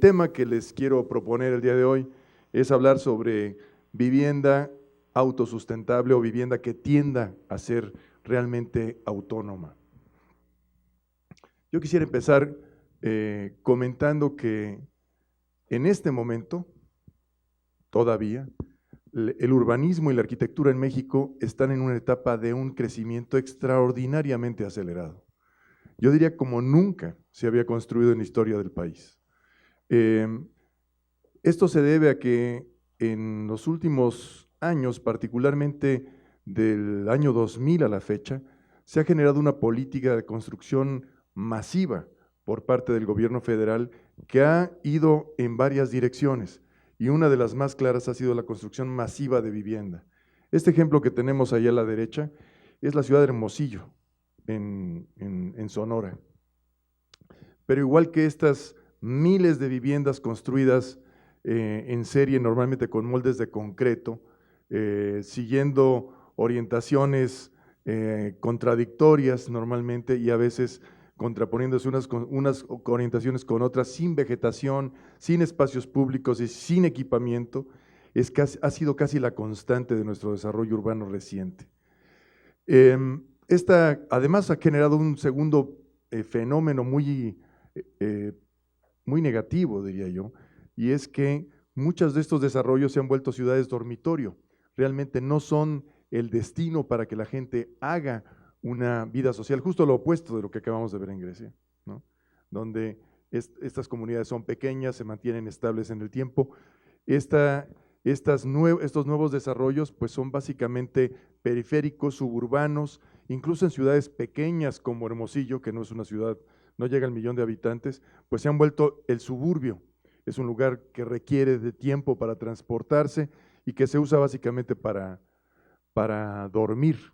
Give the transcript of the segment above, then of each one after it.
tema que les quiero proponer el día de hoy es hablar sobre vivienda autosustentable o vivienda que tienda a ser realmente autónoma. Yo quisiera empezar comentando que en este momento, todavía, el urbanismo y la arquitectura en México están en una etapa de un crecimiento extraordinariamente acelerado. Yo diría como nunca se había construido en la historia del país. Esto se debe a que en los últimos años, particularmente del año 2000 a la fecha, se ha generado una política de construcción masiva por parte del gobierno federal que ha ido en varias direcciones y una de las más claras ha sido la construcción masiva de vivienda. Este ejemplo que tenemos ahí a la derecha es la ciudad de Hermosillo, en Sonora. Pero igual que estas miles de viviendas construidas en serie, normalmente con moldes de concreto, siguiendo orientaciones contradictorias normalmente y a veces contraponiéndose unas orientaciones con otras, sin vegetación, sin espacios públicos y sin equipamiento, ha sido casi la constante de nuestro desarrollo urbano reciente. Esta además ha generado un segundo fenómeno muy negativo, diría yo, y es que muchos de estos desarrollos se han vuelto ciudades dormitorio. Realmente no son el destino para que la gente haga una vida social, justo lo opuesto de lo que acabamos de ver en Grecia, ¿no? Donde estas comunidades son pequeñas, se mantienen estables en el tiempo. Estos nuevos desarrollos pues son básicamente periféricos, suburbanos, incluso en ciudades pequeñas como Hermosillo, que no es una ciudad, no llega al 1,000,000 de habitantes, pues se han vuelto el suburbio. Es un lugar que requiere de tiempo para transportarse y que se usa básicamente para dormir.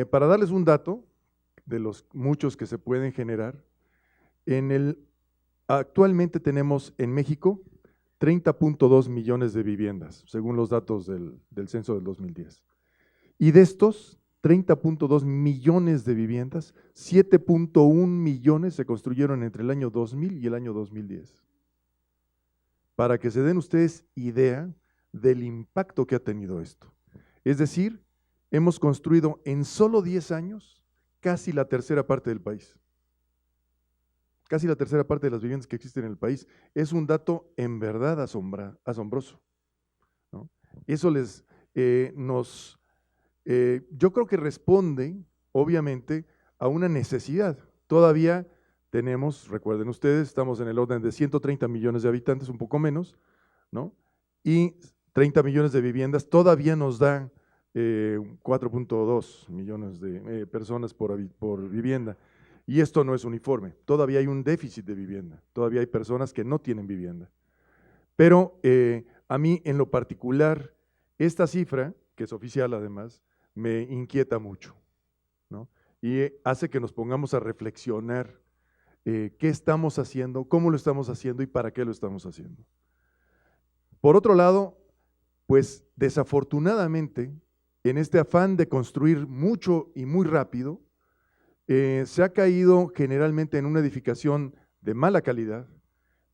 Para darles un dato de los muchos que se pueden generar, actualmente tenemos en México 30.2 millones de viviendas, según los datos del censo del 2010. Y de estos 30.2 millones de viviendas, 7.1 millones se construyeron entre el año 2000 y el año 2010. Para que se den ustedes idea del impacto que ha tenido esto. Es decir, hemos construido en solo 10 años casi la tercera parte del país. Casi la tercera parte de las viviendas que existen en el país. Es un dato en verdad asombroso, ¿no? Eso yo creo que responde, obviamente, a una necesidad. Todavía tenemos, recuerden ustedes, estamos en el orden de 130 millones de habitantes, un poco menos, ¿no? Y 30 millones de viviendas todavía nos da 4.2 millones de personas por vivienda. Y esto no es uniforme, todavía hay un déficit de vivienda, todavía hay personas que no tienen vivienda. Pero a mí en lo particular, esta cifra, que es oficial además, me inquieta mucho, ¿no? Y hace que nos pongamos a reflexionar qué estamos haciendo, cómo lo estamos haciendo y para qué lo estamos haciendo. Por otro lado, pues desafortunadamente, en este afán de construir mucho y muy rápido, se ha caído generalmente en una edificación de mala calidad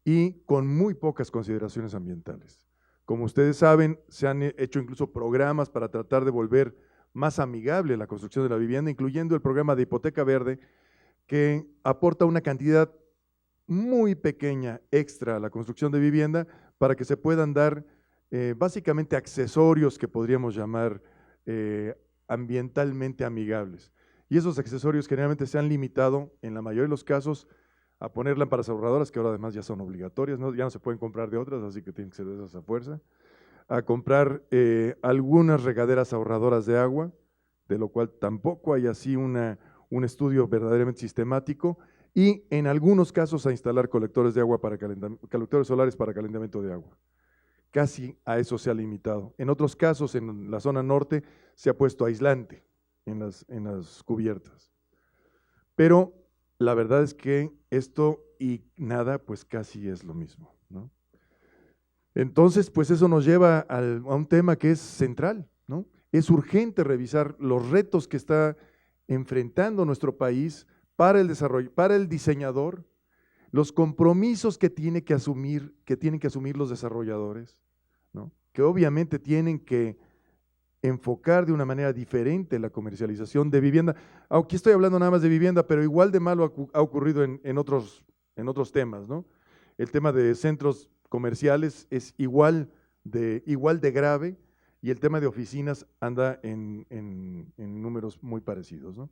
y con muy pocas consideraciones ambientales. Como ustedes saben, se han hecho incluso programas para tratar de volver más amigable la construcción de la vivienda, incluyendo el programa de hipoteca verde, que aporta una cantidad muy pequeña extra a la construcción de vivienda para que se puedan dar básicamente accesorios que podríamos llamar ambientalmente amigables. Y esos accesorios generalmente se han limitado, en la mayoría de los casos, a poner lámparas ahorradoras, que ahora además ya son obligatorias, ¿no? Ya no se pueden comprar de otras, así que tienen que ser de esas a fuerza, a comprar algunas regaderas ahorradoras de agua, de lo cual tampoco hay así un estudio verdaderamente sistemático, y en algunos casos a instalar colectores de agua colectores solares para calentamiento de agua. Casi a eso se ha limitado. En otros casos, en la zona norte, se ha puesto aislante en las cubiertas. Pero la verdad es que esto y nada, pues casi es lo mismo, ¿no? Entonces, pues eso nos lleva a un tema que es central, ¿no? Es urgente revisar los retos que está enfrentando nuestro país para el desarrollo, para el diseñador, los compromisos que tienen que asumir los desarrolladores, ¿no? Que obviamente tienen que enfocar de una manera diferente la comercialización de vivienda. Aquí estoy hablando nada más de vivienda, pero igual de malo ha ocurrido en otros temas, ¿no? El tema de centros comerciales es igual de grave, y el tema de oficinas anda en números muy parecidos, ¿no?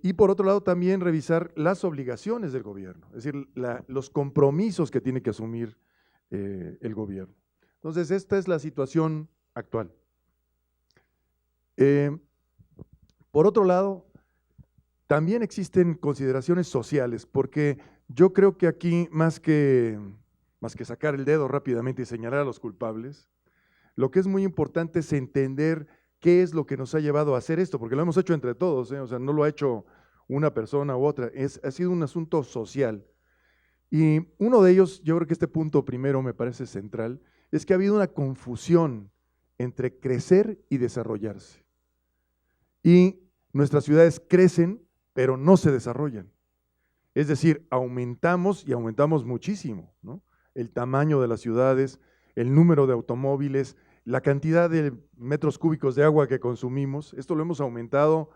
Y por otro lado también revisar las obligaciones del gobierno, es decir, los compromisos que tiene que asumir el gobierno. Entonces, esta es la situación actual. Por otro lado, también existen consideraciones sociales, porque yo creo que aquí, más que sacar el dedo rápidamente y señalar a los culpables, lo que es muy importante es entender qué es lo que nos ha llevado a hacer esto, porque lo hemos hecho entre todos, o sea, no lo ha hecho una persona u otra, ha sido un asunto social. Y uno de ellos, yo creo que este punto primero me parece central, es que ha habido una confusión entre crecer y desarrollarse. Y nuestras ciudades crecen, pero no se desarrollan. Es decir, aumentamos y aumentamos muchísimo, ¿no? El tamaño de las ciudades, el número de automóviles, la cantidad de metros cúbicos de agua que consumimos, esto lo hemos aumentado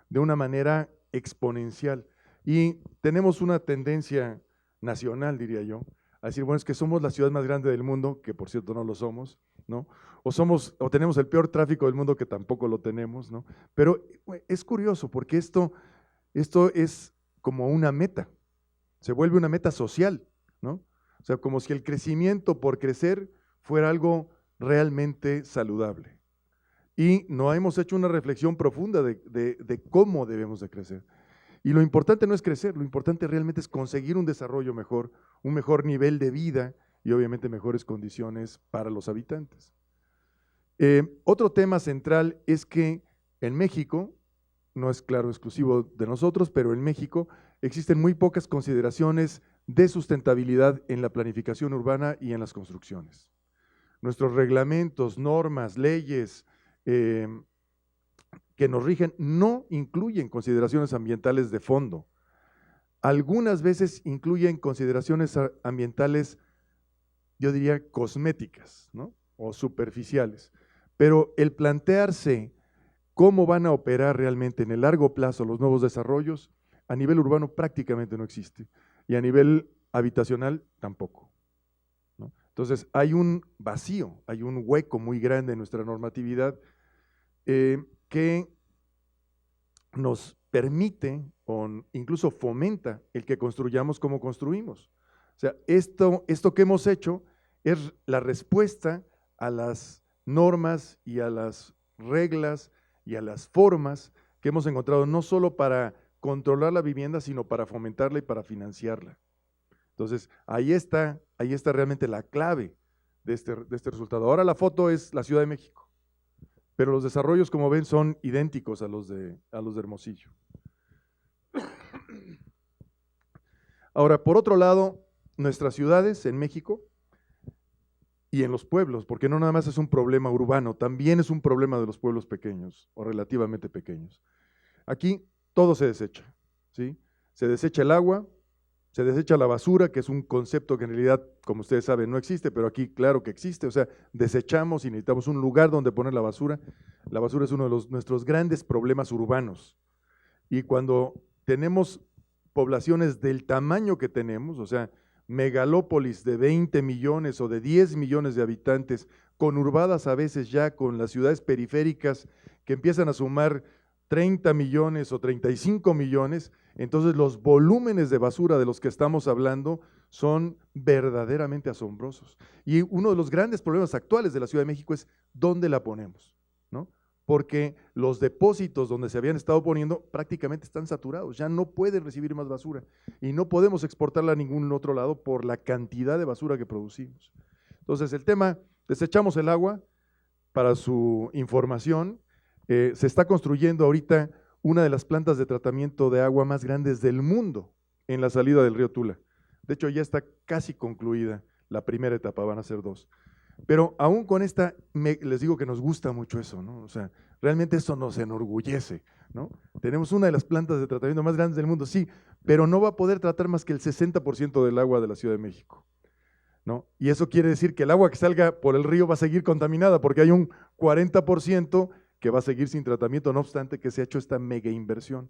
de una manera exponencial. Y tenemos una tendencia nacional, diría yo, a decir, bueno, es que somos la ciudad más grande del mundo, que por cierto no lo somos, ¿no? O tenemos el peor tráfico del mundo, que tampoco lo tenemos, ¿no? Pero es curioso, porque esto es como una meta, se vuelve una meta social, ¿no? O sea, como si el crecimiento por crecer fuera algo realmente saludable. Y no hemos hecho una reflexión profunda de cómo debemos de crecer. Y lo importante no es crecer, lo importante realmente es conseguir un desarrollo mejor, un mejor nivel de vida y obviamente mejores condiciones para los habitantes. Otro tema central es que en México, no es claro exclusivo de nosotros, pero en México existen muy pocas consideraciones de sustentabilidad en la planificación urbana y en las construcciones. Nuestros reglamentos, normas, leyes que nos rigen no incluyen consideraciones ambientales de fondo. Algunas veces incluyen consideraciones ambientales, yo diría, cosméticas, ¿no? O superficiales. Pero el plantearse cómo van a operar realmente en el largo plazo los nuevos desarrollos, a nivel urbano prácticamente no existe, y a nivel habitacional tampoco, ¿no? Entonces hay un vacío, hay un hueco muy grande en nuestra normatividad que nos permite o incluso fomenta el que construyamos como construimos. O sea, esto que hemos hecho es la respuesta a las normas y a las reglas y a las formas que hemos encontrado, no solo para controlar la vivienda, sino para fomentarla y para financiarla. Entonces, ahí está realmente la clave de este resultado. Ahora la foto es la Ciudad de México, pero los desarrollos, como ven, son idénticos a los de Hermosillo. Ahora, por otro lado, nuestras ciudades en México y en los pueblos, porque no nada más es un problema urbano, también es un problema de los pueblos pequeños o relativamente pequeños. Aquí todo se desecha, ¿sí? Se desecha el agua, se desecha la basura, que es un concepto que en realidad, como ustedes saben, no existe, pero aquí claro que existe. O sea, desechamos y necesitamos un lugar donde poner la basura. La basura es uno de nuestros grandes problemas urbanos. Y cuando tenemos poblaciones del tamaño que tenemos, o sea, megalópolis de 20 millones o de 10 millones de habitantes, conurbadas a veces ya con las ciudades periféricas que empiezan a sumar 30 millones o 35 millones, entonces los volúmenes de basura de los que estamos hablando son verdaderamente asombrosos. Y uno de los grandes problemas actuales de la Ciudad de México es dónde la ponemos, ¿no? Porque los depósitos donde se habían estado poniendo prácticamente están saturados, ya no pueden recibir más basura y no podemos exportarla a ningún otro lado por la cantidad de basura que producimos. Entonces el tema, desechamos el agua. Para su información, se está construyendo ahorita una de las plantas de tratamiento de agua más grandes del mundo en la salida del río Tula. De hecho, ya está casi concluida la primera etapa, van a ser 2. Pero aún con esta, les digo que nos gusta mucho eso, ¿no? O sea, realmente eso nos enorgullece, ¿no? Tenemos una de las plantas de tratamiento más grandes del mundo, sí, pero no va a poder tratar más que el 60% del agua de la Ciudad de México, ¿no? Y eso quiere decir que el agua que salga por el río va a seguir contaminada, porque hay un 40% que va a seguir sin tratamiento, no obstante que se ha hecho esta mega inversión.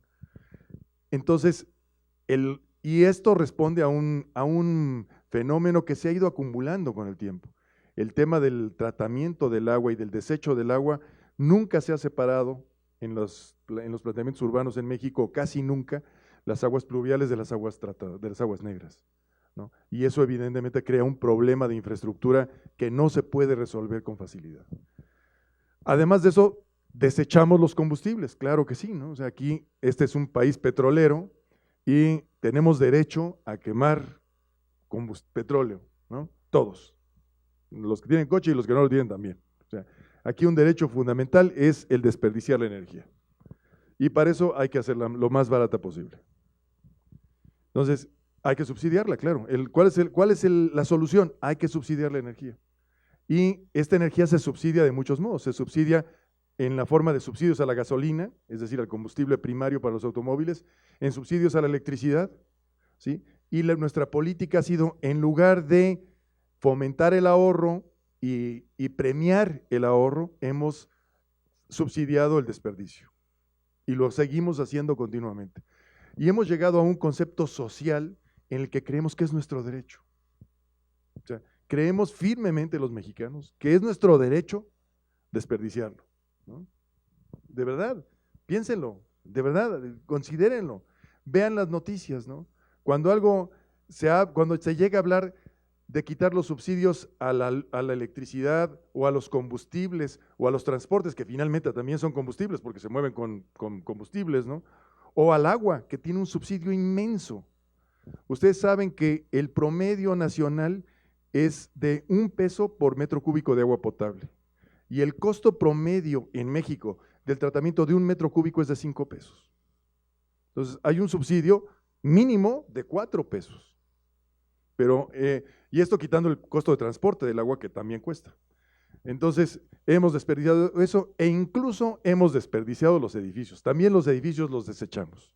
Entonces, y esto responde a un fenómeno que se ha ido acumulando con el tiempo. El tema del tratamiento del agua y del desecho del agua nunca se ha separado en los planteamientos urbanos en México, casi nunca, las aguas pluviales de las aguas negras, ¿no? Y eso evidentemente crea un problema de infraestructura que no se puede resolver con facilidad. Además de eso, desechamos los combustibles, claro que sí, ¿no? O sea, aquí este es un país petrolero y tenemos derecho a quemar petróleo, ¿no? Todos, los que tienen coche y los que no lo tienen también. O sea, aquí un derecho fundamental es el desperdiciar la energía. Y para eso hay que hacerla lo más barata posible. Entonces, hay que subsidiarla, claro. ¿Cuál es la solución? Hay que subsidiar la energía. Y esta energía se subsidia de muchos modos. Se subsidia en la forma de subsidios a la gasolina, es decir, al combustible primario para los automóviles, en subsidios a la electricidad, ¿sí? Y nuestra política ha sido, en lugar de fomentar el ahorro y premiar el ahorro, hemos subsidiado el desperdicio. Y lo seguimos haciendo continuamente. Y hemos llegado a un concepto social en el que creemos que es nuestro derecho. O sea, creemos firmemente los mexicanos que es nuestro derecho desperdiciarlo, ¿no? De verdad, piénsenlo, de verdad, considérenlo, vean las noticias, ¿no? Cuando se llega a hablar de quitar los subsidios a la electricidad o a los combustibles o a los transportes, que finalmente también son combustibles porque se mueven con combustibles, ¿no? O al agua, que tiene un subsidio inmenso. Ustedes saben que el promedio nacional es de 1 peso por metro cúbico de agua potable. Y el costo promedio en México del tratamiento de 1 metro cúbico es de 5 pesos. Entonces, hay un subsidio mínimo de 4 pesos. Pero, y esto quitando el costo de transporte del agua que también cuesta. Entonces, hemos desperdiciado eso e incluso hemos desperdiciado los edificios. También los edificios los desechamos.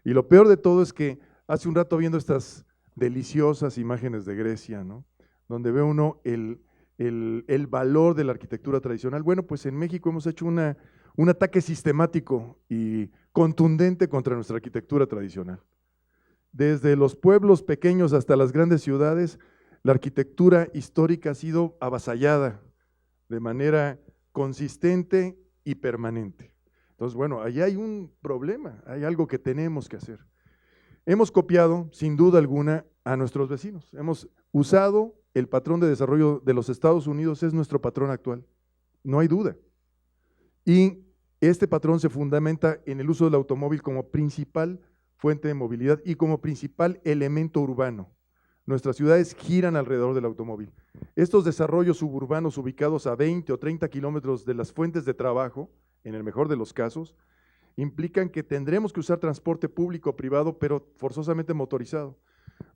Y lo peor de todo es que hace un rato viendo estas deliciosas imágenes de Grecia, ¿no? Donde ve uno el valor de la arquitectura tradicional. Bueno, pues en México hemos hecho un ataque sistemático y contundente contra nuestra arquitectura tradicional. Desde los pueblos pequeños hasta las grandes ciudades, la arquitectura histórica ha sido avasallada de manera consistente y permanente. Entonces, bueno, ahí hay un problema, hay algo que tenemos que hacer. Hemos copiado, sin duda alguna, a nuestros vecinos. Hemos usado el patrón de desarrollo de los Estados Unidos, es nuestro patrón actual, no hay duda. Y este patrón se fundamenta en el uso del automóvil como principal fuente de movilidad y como principal elemento urbano. Nuestras ciudades giran alrededor del automóvil. Estos desarrollos suburbanos ubicados a 20 o 30 kilómetros de las fuentes de trabajo, en el mejor de los casos, implican que tendremos que usar transporte público o privado, pero forzosamente motorizado.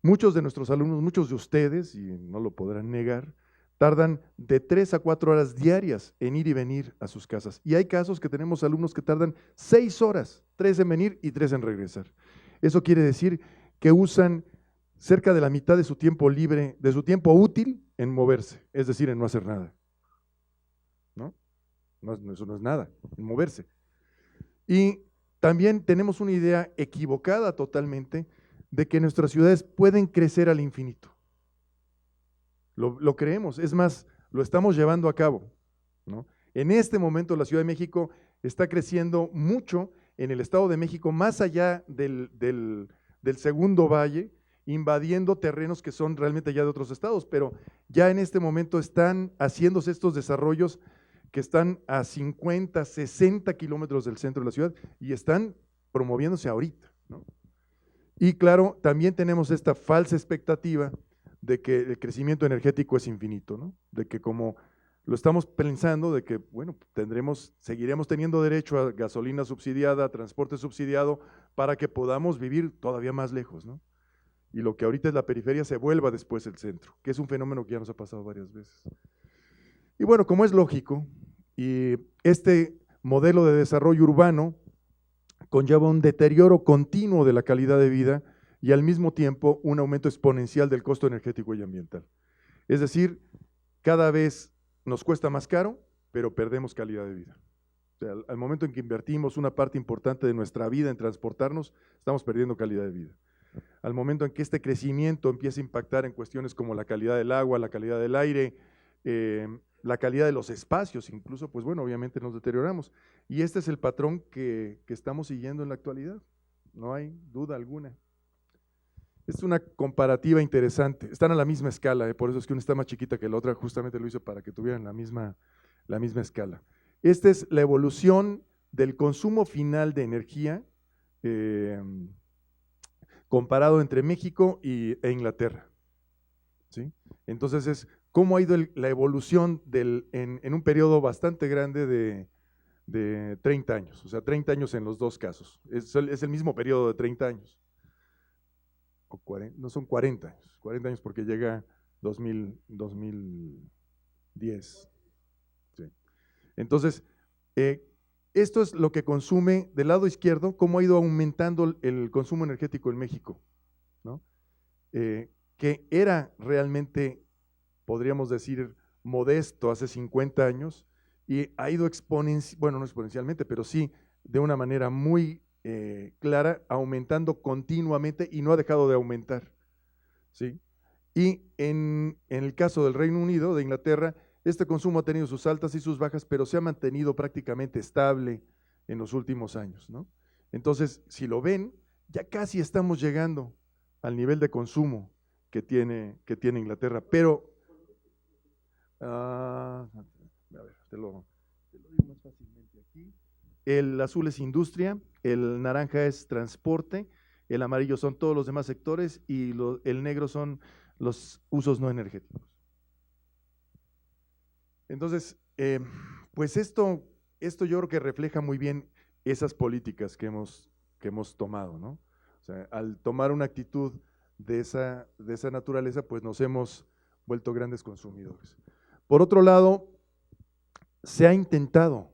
Muchos de nuestros alumnos, muchos de ustedes, y no lo podrán negar, tardan de 3 a 4 horas diarias en ir y venir a sus casas. Y hay casos que tenemos alumnos que tardan 6 horas, 3 en venir y 3 en regresar. Eso quiere decir que usan cerca de la mitad de su tiempo libre, de su tiempo útil en moverse, es decir, en no hacer nada. ¿No? Eso no es nada, en moverse. Y también tenemos una idea equivocada totalmente de que nuestras ciudades pueden crecer al infinito. Lo creemos, es más, lo estamos llevando a cabo, ¿no? En este momento la Ciudad de México está creciendo mucho en el Estado de México, más allá del segundo valle, invadiendo terrenos que son realmente ya de otros estados, pero ya en este momento están haciéndose estos desarrollos que están a 50, 60 kilómetros del centro de la ciudad y están promoviéndose ahorita, ¿no? Y claro, también tenemos esta falsa expectativa de que el crecimiento energético es infinito, ¿no? De que como lo estamos pensando, de que, bueno, seguiremos teniendo derecho a gasolina subsidiada, a transporte subsidiado, para que podamos vivir todavía más lejos, ¿no? Y lo que ahorita es la periferia se vuelva después el centro, que es un fenómeno que ya nos ha pasado varias veces. Y bueno, como es lógico, y este modelo de desarrollo urbano conlleva un deterioro continuo de la calidad de vida y al mismo tiempo un aumento exponencial del costo energético y ambiental. Es decir, cada vez nos cuesta más caro, pero perdemos calidad de vida. O sea, al momento en que invertimos una parte importante de nuestra vida en transportarnos, estamos perdiendo calidad de vida. Al momento en que este crecimiento empieza a impactar en cuestiones como la calidad del agua, la calidad del aire, la calidad de los espacios, incluso, pues bueno, obviamente nos deterioramos. Y este es el patrón que estamos siguiendo en la actualidad, no hay duda alguna. Es una comparativa interesante, están a la misma escala, por eso es que una está más chiquita que la otra, justamente lo hice para que tuvieran la misma escala. Esta es la evolución del consumo final de energía comparado entre México e Inglaterra, ¿sí? Entonces es cómo ha ido la evolución en un periodo bastante grande de 30 años, o sea, 30 años en los dos casos, es el mismo periodo de 30 años. O 40, no son 40 años porque llega 2010. Sí. Entonces, esto es lo que consume del lado izquierdo, cómo ha ido aumentando el consumo energético en México, ¿no? Que era realmente, podríamos decir, modesto hace 50 años y ha ido bueno, no exponencialmente, pero sí de una manera muy clara, aumentando continuamente y no ha dejado de aumentar, ¿sí? Y en el caso del Reino Unido, de Inglaterra, este consumo ha tenido sus altas y sus bajas, pero se ha mantenido prácticamente estable en los últimos años, ¿no? Entonces, si lo ven, ya casi estamos llegando al nivel de consumo que tiene Inglaterra, pero, a ver, te lo digo más fácilmente aquí. El azul es industria, el naranja es transporte, el amarillo son todos los demás sectores y el negro son los usos no energéticos. Entonces, pues esto yo creo que refleja muy bien esas políticas que hemos tomado, ¿no? O sea, al tomar una actitud de esa naturaleza, pues nos hemos vuelto grandes consumidores. Por otro lado, se ha intentado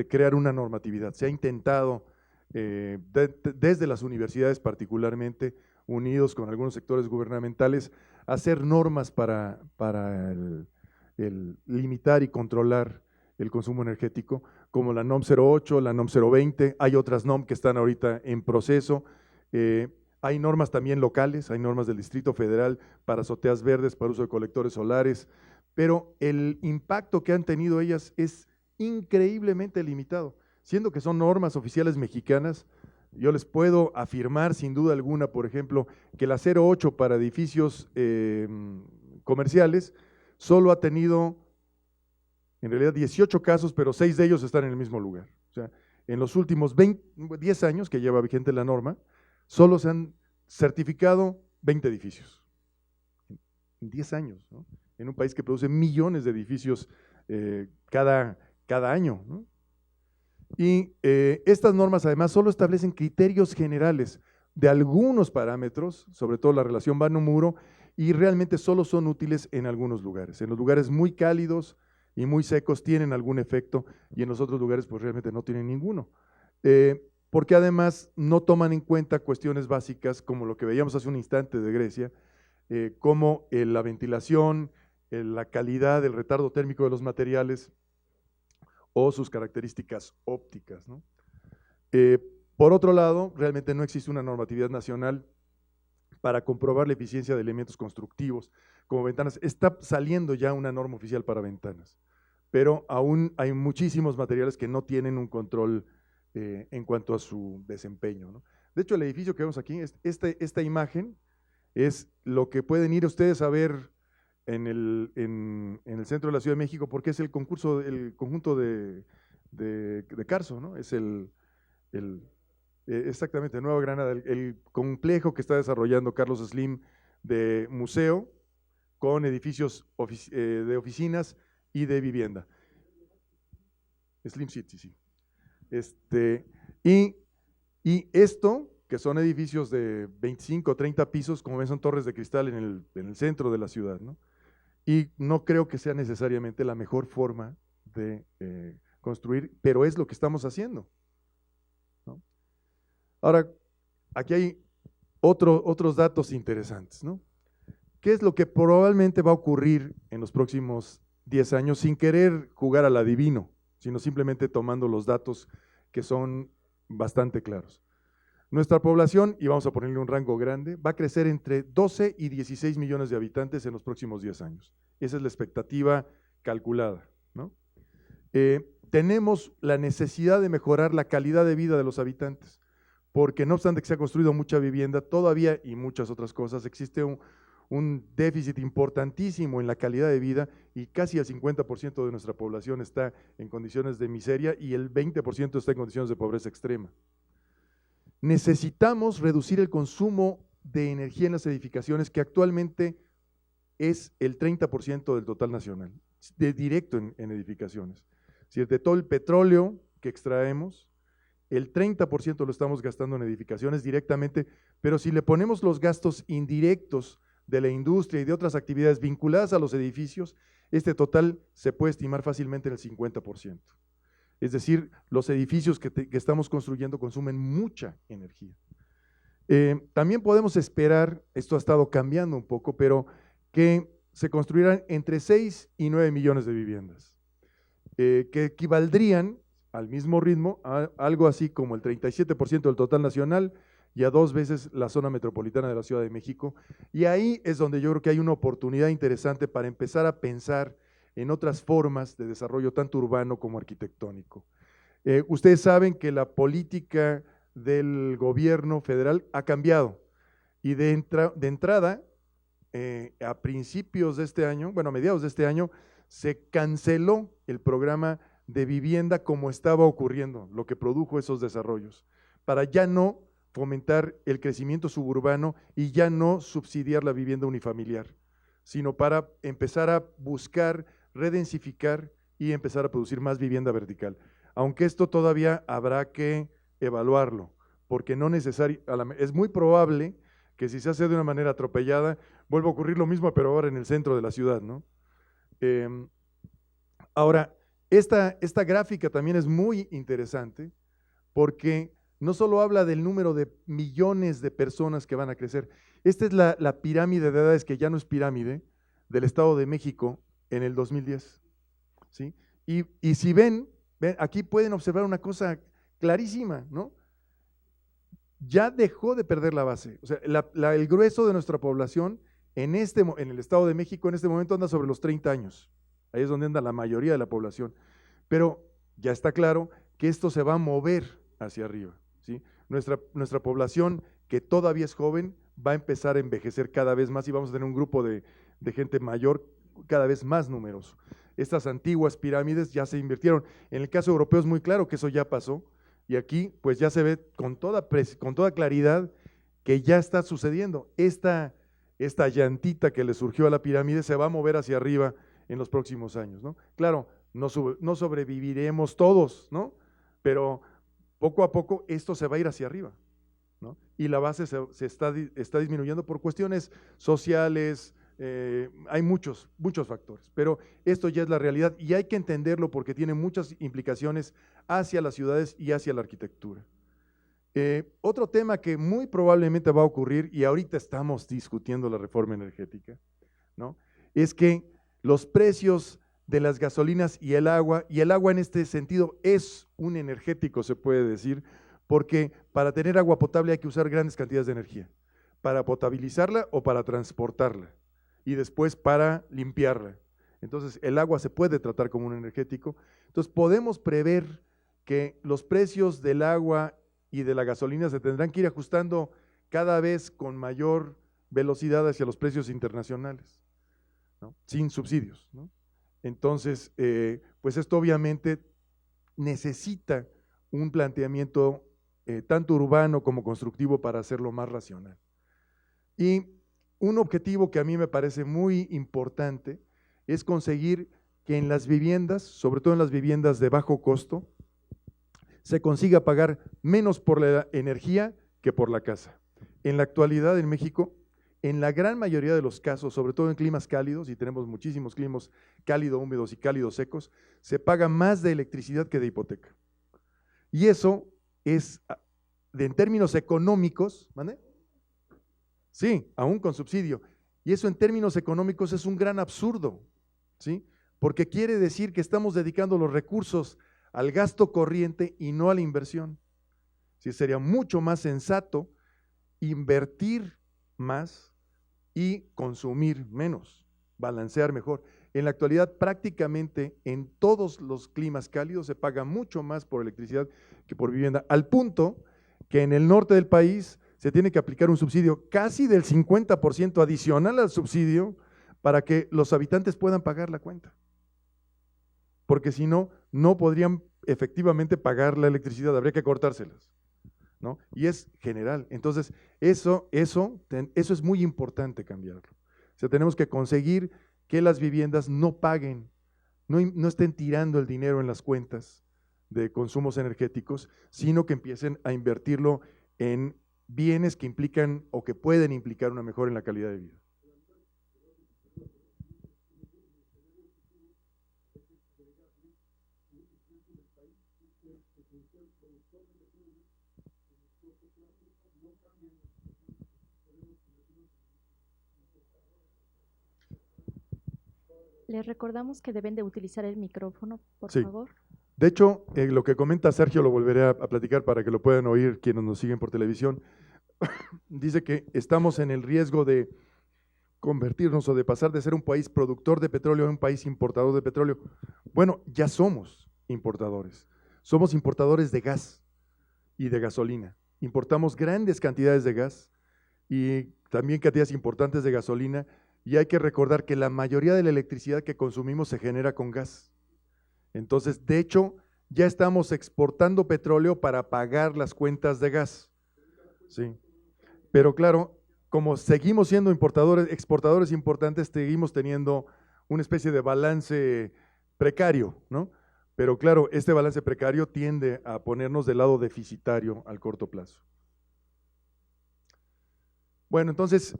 crear una normatividad, se ha intentado desde las universidades particularmente, unidos con algunos sectores gubernamentales, hacer normas para el limitar y controlar el consumo energético, como la NOM 08, la NOM 020, hay otras NOM que están ahorita en proceso, hay normas también locales, hay normas del Distrito Federal para azoteas verdes, para uso de colectores solares, pero el impacto que han tenido ellas es increíblemente limitado, siendo que son normas oficiales mexicanas. Yo les puedo afirmar sin duda alguna, por ejemplo, que la 08 para edificios comerciales solo ha tenido en realidad 18 casos, pero 6 de ellos están en el mismo lugar. O sea, en los últimos 10 años que lleva vigente la norma, solo se han certificado 20 edificios. En 10 años, ¿no? En un país que produce millones de edificios cada año, ¿no? Y estas normas además solo establecen criterios generales de algunos parámetros, sobre todo la relación vano-muro, y realmente solo son útiles en algunos lugares. En los lugares muy cálidos y muy secos tienen algún efecto y en los otros lugares pues realmente no tienen ninguno. Porque además no toman en cuenta cuestiones básicas como lo que veíamos hace un instante de Grecia, como la ventilación, la calidad, el retardo térmico de los materiales o sus características ópticas, ¿no? Por otro lado, realmente no existe una normatividad nacional para comprobar la eficiencia de elementos constructivos como ventanas. Está saliendo ya una norma oficial para ventanas, pero aún hay muchísimos materiales que no tienen un control en cuanto a su desempeño, ¿no? De hecho, el edificio que vemos aquí, esta imagen es lo que pueden ir ustedes a ver en el centro de la Ciudad de México, porque es el conjunto de Carso, ¿no? Es exactamente, Nueva Granada, el complejo que está desarrollando Carlos Slim de museo con edificios de oficinas y de vivienda. Slim City, sí. Y esto, que son edificios de 25 o 30 pisos, como ven, son torres de cristal en el centro de la ciudad, ¿no? Y no creo que sea necesariamente la mejor forma de construir, pero es lo que estamos haciendo, ¿no? Ahora, aquí hay Otros datos interesantes, ¿no? ¿Qué es lo que probablemente va a ocurrir en los próximos 10 años sin querer jugar al adivino, sino simplemente tomando los datos que son bastante claros? Nuestra población, y vamos a ponerle un rango grande, va a crecer entre 12 y 16 millones de habitantes en los próximos 10 años. Esa es la expectativa calculada, ¿no? Tenemos la necesidad de mejorar la calidad de vida de los habitantes, porque no obstante que se ha construido mucha vivienda, todavía y muchas otras cosas, existe un déficit importantísimo en la calidad de vida y casi el 50% de nuestra población está en condiciones de miseria y el 20% está en condiciones de pobreza extrema. Necesitamos reducir el consumo de energía en las edificaciones, que actualmente es el 30% del total nacional, de directo en edificaciones. Es decir, de todo el petróleo que extraemos, el 30% lo estamos gastando en edificaciones directamente, pero si le ponemos los gastos indirectos de la industria y de otras actividades vinculadas a los edificios, este total se puede estimar fácilmente en el 50%. Es decir, los edificios que estamos construyendo consumen mucha energía. También podemos esperar, esto ha estado cambiando un poco, pero que se construirán entre 6 y 9 millones de viviendas, que equivaldrían al mismo ritmo a algo así como el 37% del total nacional y a 2 veces la zona metropolitana de la Ciudad de México. Y ahí es donde yo creo que hay una oportunidad interesante para empezar a pensar en otras formas de desarrollo tanto urbano como arquitectónico. Ustedes saben que la política del gobierno federal ha cambiado y de entrada, a principios de este año, bueno, a mediados de este año, se canceló el programa de vivienda como estaba ocurriendo, lo que produjo esos desarrollos, para ya no fomentar el crecimiento suburbano y ya no subsidiar la vivienda unifamiliar, sino para empezar a buscar redensificar y empezar a producir más vivienda vertical. Aunque esto todavía habrá que evaluarlo, porque no es muy probable que si se hace de una manera atropellada, vuelva a ocurrir lo mismo, pero ahora en el centro de la ciudad, ¿no? Ahora, esta gráfica también es muy interesante, porque no solo habla del número de millones de personas que van a crecer. Esta es la pirámide de edades, que ya no es pirámide, del Estado de México en el 2010, ¿sí? Y si ven, aquí pueden observar una cosa clarísima, ¿no? Ya dejó de perder la base. O sea, el grueso de nuestra población en el Estado de México en este momento anda sobre los 30 años. Ahí es donde anda la mayoría de la población. Pero ya está claro que esto se va a mover hacia arriba, ¿sí? Nuestra población, que todavía es joven, va a empezar a envejecer cada vez más y vamos a tener un grupo de gente mayor cada vez más numeroso. Estas antiguas pirámides ya se invirtieron. En el caso europeo es muy claro que eso ya pasó, y aquí pues ya se ve con toda claridad que ya está sucediendo. Esta llantita que le surgió a la pirámide se va a mover hacia arriba en los próximos años, ¿no? Claro, no sobreviviremos todos, ¿no? Pero poco a poco esto se va a ir hacia arriba, ¿no? Y la base se está disminuyendo por cuestiones sociales. Hay muchos factores, pero esto ya es la realidad y hay que entenderlo porque tiene muchas implicaciones hacia las ciudades y hacia la arquitectura. Otro tema que muy probablemente va a ocurrir, y ahorita estamos discutiendo la reforma energética, ¿no? Es que los precios de las gasolinas y el agua en este sentido es un energético, se puede decir, porque para tener agua potable hay que usar grandes cantidades de energía, para potabilizarla o para transportarla, y después para limpiarla. Entonces, el agua se puede tratar como un energético. Entonces, podemos prever que los precios del agua y de la gasolina se tendrán que ir ajustando cada vez con mayor velocidad hacia los precios internacionales, ¿no? Sin subsidios, ¿no? Entonces, pues esto obviamente necesita un planteamiento tanto urbano como constructivo para hacerlo más racional. Y un objetivo que a mí me parece muy importante es conseguir que en las viviendas, sobre todo en las viviendas de bajo costo, se consiga pagar menos por la energía que por la casa. En la actualidad en México, en la gran mayoría de los casos, sobre todo en climas cálidos, y tenemos muchísimos climas cálido húmedos y cálidos secos, se paga más de electricidad que de hipoteca. Y eso es, en términos económicos, ¿vale? Sí, aún con subsidio. Y eso en términos económicos es un gran absurdo, ¿sí? Porque quiere decir que estamos dedicando los recursos al gasto corriente y no a la inversión. Sí, sería mucho más sensato invertir más y consumir menos, balancear mejor. En la actualidad, prácticamente en todos los climas cálidos se paga mucho más por electricidad que por vivienda, al punto que en el norte del país se tiene que aplicar un subsidio casi del 50% adicional al subsidio para que los habitantes puedan pagar la cuenta. Porque si no, no podrían efectivamente pagar la electricidad, habría que cortárselas, ¿no? Y es general. Entonces, eso es muy importante cambiarlo. O sea, tenemos que conseguir que las viviendas no paguen, no estén tirando el dinero en las cuentas de consumos energéticos, sino que empiecen a invertirlo en bienes que implican o que pueden implicar una mejora en la calidad de vida. Les recordamos que deben de utilizar el micrófono, por Sí. favor. De hecho, lo que comenta Sergio lo volveré a platicar para que lo puedan oír quienes nos siguen por televisión. Dice que estamos en el riesgo de convertirnos o de pasar de ser un país productor de petróleo a un país importador de petróleo. Bueno, ya somos importadores. Somos importadores de gas y de gasolina. Importamos grandes cantidades de gas y también cantidades importantes de gasolina, y hay que recordar que la mayoría de la electricidad que consumimos se genera con gas. Entonces, de hecho, ya estamos exportando petróleo para pagar las cuentas de gas. Sí. Pero claro, como seguimos siendo exportadores importantes, seguimos teniendo una especie de balance precario, ¿no? Pero claro, este balance precario tiende a ponernos del lado deficitario al corto plazo. Bueno, entonces,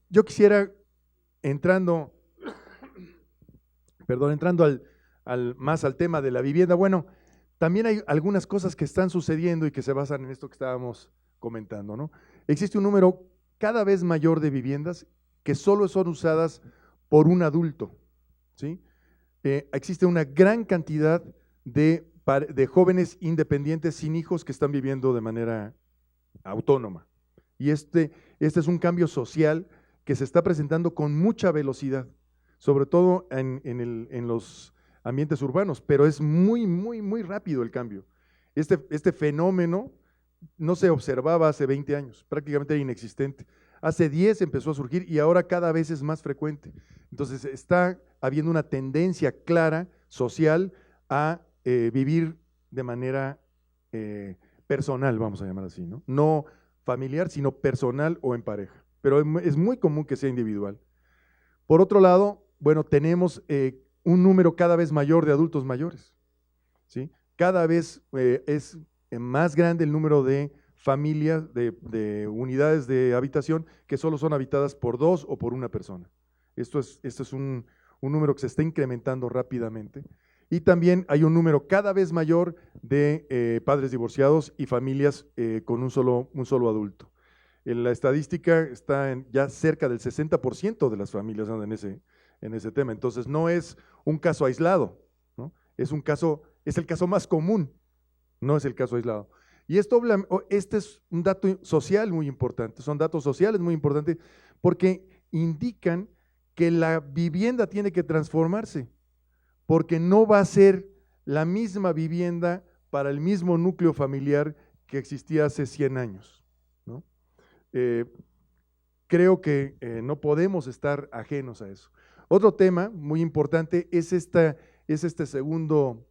yo quisiera, entrando más al tema de la vivienda, bueno, también hay algunas cosas que están sucediendo y que se basan en esto que estábamos comentando, ¿no? Existe un número cada vez mayor de viviendas que solo son usadas por un adulto, ¿sí? Existe una gran cantidad de jóvenes independientes sin hijos que están viviendo de manera autónoma. Y este es un cambio social que se está presentando con mucha velocidad, sobre todo en los ambientes urbanos, pero es muy, muy, muy rápido el cambio. Este fenómeno no se observaba hace 20 años, prácticamente era inexistente. Hace 10 empezó a surgir y ahora cada vez es más frecuente. Entonces está habiendo una tendencia clara, social, a vivir de manera personal, vamos a llamar así, ¿no? No familiar, sino personal o en pareja. Pero es muy común que sea individual. Por otro lado, bueno, tenemos un número cada vez mayor de adultos mayores, ¿sí? Cada vez es más grande el número de familias, de unidades de habitación que solo son habitadas por dos o por una persona. Esto es un número que se está incrementando rápidamente. Y también hay un número cada vez mayor de padres divorciados y familias con un solo adulto. En la estadística está ya cerca del 60% de las familias andan en ese tema. Entonces no es un caso aislado, ¿no? Es el caso más común, no es el caso aislado. Y este es un dato social muy importante, son datos sociales muy importantes porque indican que la vivienda tiene que transformarse, porque no va a ser la misma vivienda para el mismo núcleo familiar que existía hace 100 años, ¿no? Creo que no podemos estar ajenos a eso. Otro tema muy importante es este segundo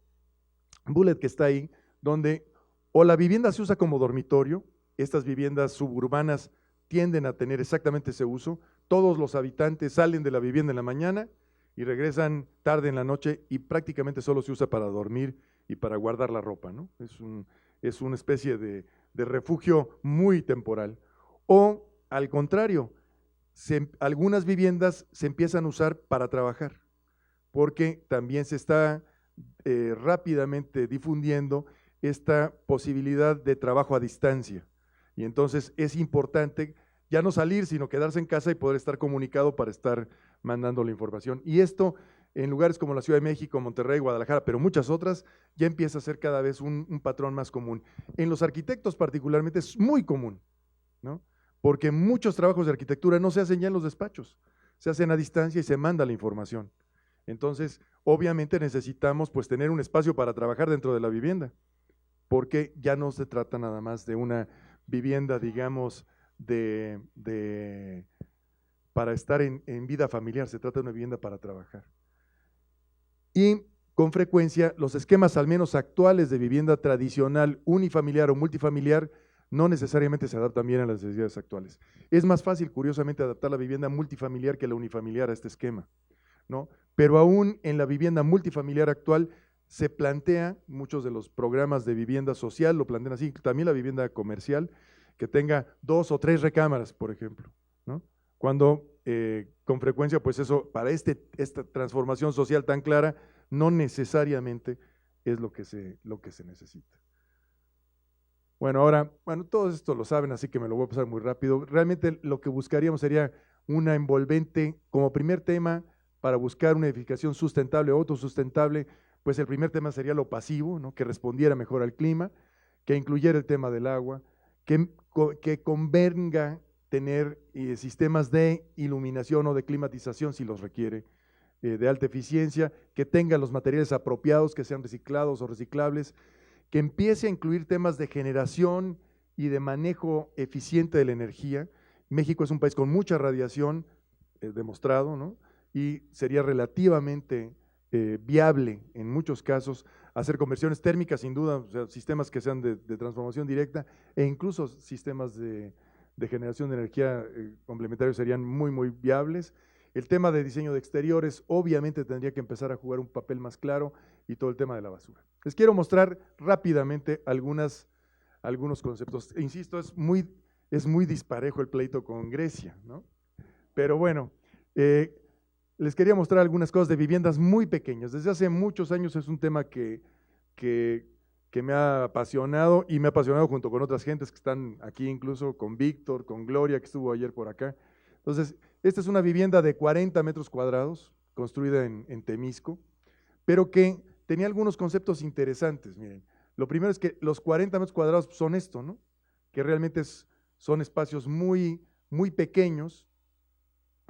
bullet que está ahí, donde o la vivienda se usa como dormitorio, estas viviendas suburbanas tienden a tener exactamente ese uso, todos los habitantes salen de la vivienda en la mañana y regresan tarde en la noche y prácticamente solo se usa para dormir y para guardar la ropa, ¿no? Es una especie de refugio muy temporal. O al contrario, algunas viviendas se empiezan a usar para trabajar, porque también se está rápidamente difundiendo esta posibilidad de trabajo a distancia. Y entonces es importante ya no salir, sino quedarse en casa y poder estar comunicado para estar mandando la información. Y esto en lugares como la Ciudad de México, Monterrey, Guadalajara, pero muchas otras, ya empieza a ser cada vez un patrón más común. En los arquitectos particularmente es muy común, ¿no? Porque muchos trabajos de arquitectura no se hacen ya en los despachos, se hacen a distancia y se manda la información. Entonces, obviamente necesitamos pues tener un espacio para trabajar dentro de la vivienda, porque ya no se trata nada más de una vivienda, digamos, para estar en vida familiar, se trata de una vivienda para trabajar. Y con frecuencia los esquemas al menos actuales de vivienda tradicional, unifamiliar o multifamiliar, no necesariamente se adaptan bien a las necesidades actuales. Es más fácil, curiosamente, adaptar la vivienda multifamiliar que la unifamiliar a este esquema, ¿no? Pero aún en la vivienda multifamiliar actual se plantea, muchos de los programas de vivienda social lo plantean así, también la vivienda comercial, que tenga 2 o 3 recámaras, por ejemplo, ¿no? Cuando con frecuencia, pues eso, para esta transformación social tan clara, no necesariamente es lo que se necesita. Bueno, ahora, todo esto lo saben, así que me lo voy a pasar muy rápido. Realmente lo que buscaríamos sería una envolvente, como primer tema, para buscar una edificación sustentable o autosustentable, pues el primer tema sería lo pasivo, ¿no? Que respondiera mejor al clima, que incluyera el tema del agua, que convenga tener sistemas de iluminación o de climatización si los requiere, de alta eficiencia, que tenga los materiales apropiados, que sean reciclados o reciclables, que empiece a incluir temas de generación y de manejo eficiente de la energía. México es un país con mucha radiación, demostrado, ¿no? Y sería relativamente viable en muchos casos hacer conversiones térmicas, sin duda, o sea, sistemas que sean de transformación directa e incluso sistemas de generación de energía complementarios serían muy viables. El tema de diseño de exteriores obviamente tendría que empezar a jugar un papel más claro y todo el tema de la basura. Les quiero mostrar rápidamente algunos conceptos. Insisto, es muy disparejo el pleito con Grecia, ¿no? Pero bueno, les quería mostrar algunas cosas de viviendas muy pequeñas. Desde hace muchos años es un tema que me ha apasionado y me ha apasionado junto con otras gentes que están aquí, incluso con Víctor, con Gloria, que estuvo ayer por acá. Entonces, esta es una vivienda de 40 metros cuadrados, construida en Temisco, pero que tenía algunos conceptos interesantes. Miren, lo primero es que los 40 metros cuadrados son esto, ¿no? Que realmente son espacios muy pequeños,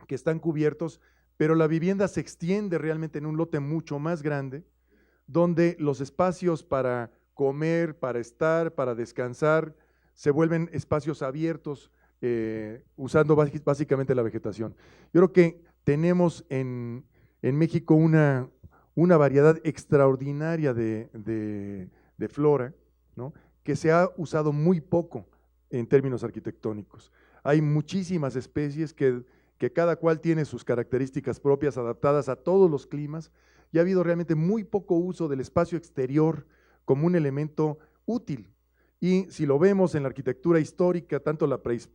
que están cubiertos, pero la vivienda se extiende realmente en un lote mucho más grande, donde los espacios para comer, para estar, para descansar, se vuelven espacios abiertos, usando básicamente la vegetación. Yo creo que tenemos en México una variedad extraordinaria de flora, ¿no? Que se ha usado muy poco en términos arquitectónicos. Hay muchísimas especies que cada cual tiene sus características propias adaptadas a todos los climas, y ha habido realmente muy poco uso del espacio exterior como un elemento útil. Y si lo vemos en la arquitectura histórica, tanto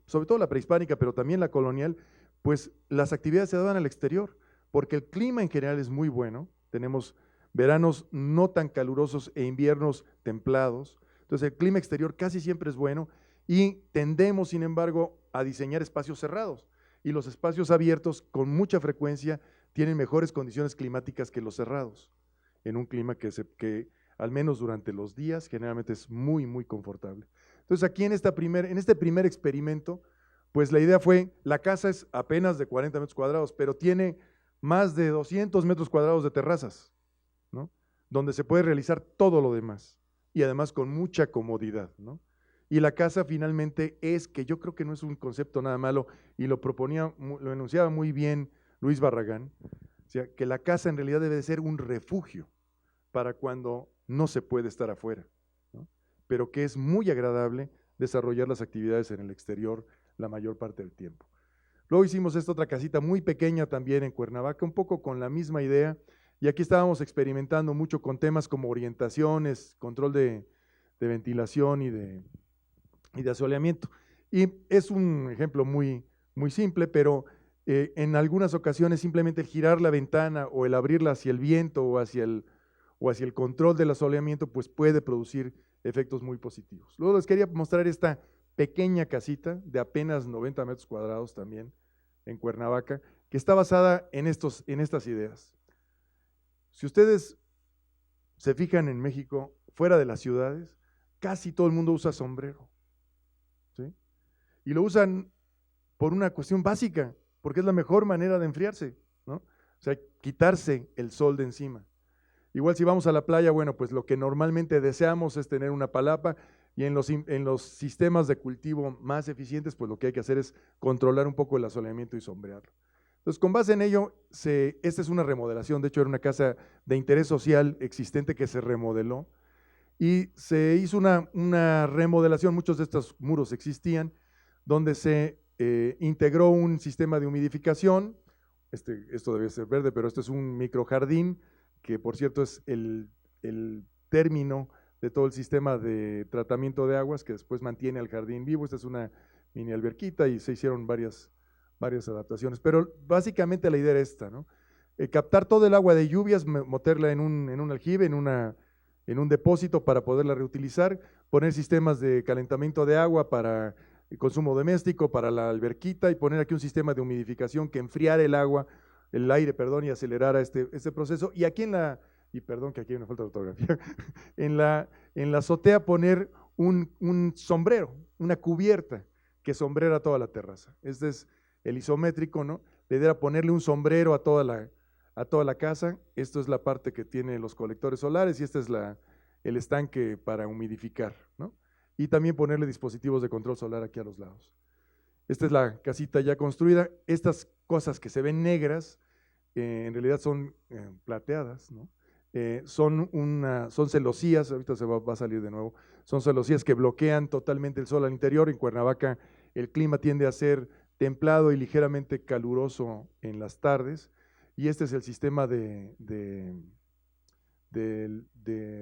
sobre todo la prehispánica, pero también la colonial, pues las actividades se daban al exterior, porque el clima en general es muy bueno, tenemos veranos no tan calurosos e inviernos templados, entonces el clima exterior casi siempre es bueno y tendemos, sin embargo, a diseñar espacios cerrados, y los espacios abiertos con mucha frecuencia tienen mejores condiciones climáticas que los cerrados, en un clima que al menos durante los días generalmente es muy confortable. Entonces aquí en este primer experimento, pues la idea fue, la casa es apenas de 40 metros cuadrados, pero tiene más de 200 metros cuadrados de terrazas, ¿no? Donde se puede realizar todo lo demás, y además con mucha comodidad, ¿no? Y la casa finalmente que yo creo que no es un concepto nada malo, y lo enunciaba muy bien Luis Barragán, o sea, que la casa en realidad debe de ser un refugio para cuando no se puede estar afuera, ¿no? Pero que es muy agradable desarrollar las actividades en el exterior la mayor parte del tiempo. Luego hicimos esta otra casita muy pequeña también en Cuernavaca, un poco con la misma idea, y aquí estábamos experimentando mucho con temas como orientaciones, control de ventilación y de asoleamiento. Y es un ejemplo muy simple, pero en algunas ocasiones simplemente el girar la ventana o el abrirla hacia el viento o hacia el control del asoleamiento, pues puede producir efectos muy positivos. Luego les quería mostrar esta pequeña casita de apenas 90 metros cuadrados también en Cuernavaca, que está basada en estas ideas. Si ustedes se fijan en México, fuera de las ciudades, casi todo el mundo usa sombrero, ¿sí? Y lo usan por una cuestión básica, porque es la mejor manera de enfriarse, ¿no? O sea, quitarse el sol de encima. Igual si vamos a la playa, bueno, pues lo que normalmente deseamos es tener una palapa, y en los sistemas de cultivo más eficientes, pues lo que hay que hacer es controlar un poco el asoleamiento y sombrearlo. Entonces, con base en ello, esta es una remodelación. De hecho, era una casa de interés social existente que se remodeló y se hizo una remodelación. Muchos de estos muros existían, donde se integró un sistema de humidificación. Esto debe ser verde, pero este es un microjardín, que por cierto es el término de todo el sistema de tratamiento de aguas que después mantiene al jardín vivo. Esta es una mini alberquita y se hicieron varias adaptaciones, pero básicamente la idea era esta, ¿no? Captar todo el agua de lluvias, meterla en un aljibe, en un depósito para poderla reutilizar, poner sistemas de calentamiento de agua para el consumo doméstico, para la alberquita, y poner aquí un sistema de humidificación que enfriara el aire, y acelerara este proceso. Y aquí perdón que aquí me falta de ortografía, en la azotea poner un sombrero, una cubierta que sombrera toda la terraza. Este es el isométrico, ¿no? La idea era ponerle un sombrero a toda la casa. Esto es la parte que tiene los colectores solares y este es el estanque para humidificar, ¿no? Y también ponerle dispositivos de control solar aquí a los lados. Esta es la casita ya construida. Estas cosas que se ven negras, en realidad son plateadas, ¿no? Son celosías, ahorita se va a salir de nuevo, son celosías que bloquean totalmente el sol al interior. En Cuernavaca el clima tiende a ser templado y ligeramente caluroso en las tardes, y este es el sistema de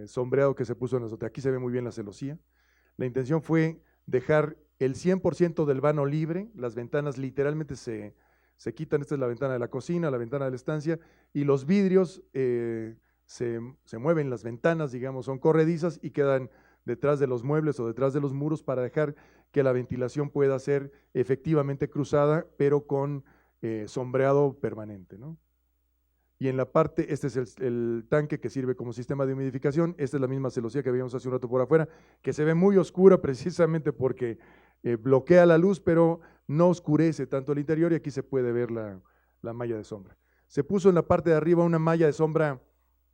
sombreado que se puso en la azotea. Aquí se ve muy bien la celosía. La intención fue dejar el 100% del vano libre. Las ventanas literalmente se quitan. Esta es la ventana de la cocina, la ventana de la estancia, y los vidrios se mueven. Las ventanas, digamos, son corredizas y quedan detrás de los muebles o detrás de los muros para dejar que la ventilación pueda ser efectivamente cruzada, pero con sombreado permanente, ¿no? Y en la parte, este es el tanque que sirve como sistema de humidificación. Esta es la misma celosía que veíamos hace un rato por afuera, que se ve muy oscura precisamente porque bloquea la luz, pero no oscurece tanto el interior, y aquí se puede ver la malla de sombra. Se puso en la parte de arriba una malla de sombra